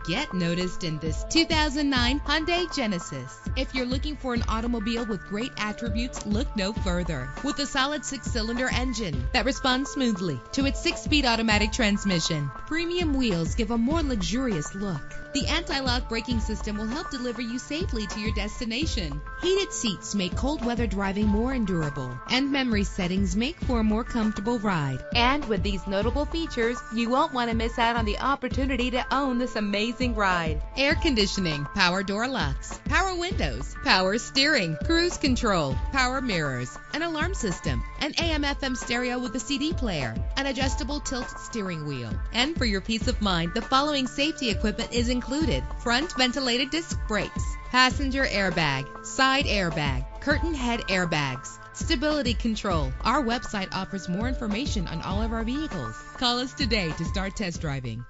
Get noticed in this 2009 Hyundai Genesis. If you're looking for an automobile with great attributes, look no further. With a solid 6-cylinder engine that responds smoothly to its 6-speed automatic transmission, premium wheels give a more luxurious look. The anti-lock braking system will help deliver you safely to your destination. Heated seats make cold weather driving more endurable, and memory settings make for a more comfortable ride. And with these notable features, you won't want to miss out on the opportunity to own this amazing ride. Air conditioning, power door locks, power windows, power steering, cruise control, power mirrors, an alarm system, an AM/FM stereo with a CD player, an adjustable tilt steering wheel. And for your peace of mind, the following safety equipment is included: front ventilated disc brakes, passenger airbag, side airbag, curtain head airbags, stability control. Our website offers more information on all of our vehicles. Call us today to start test driving.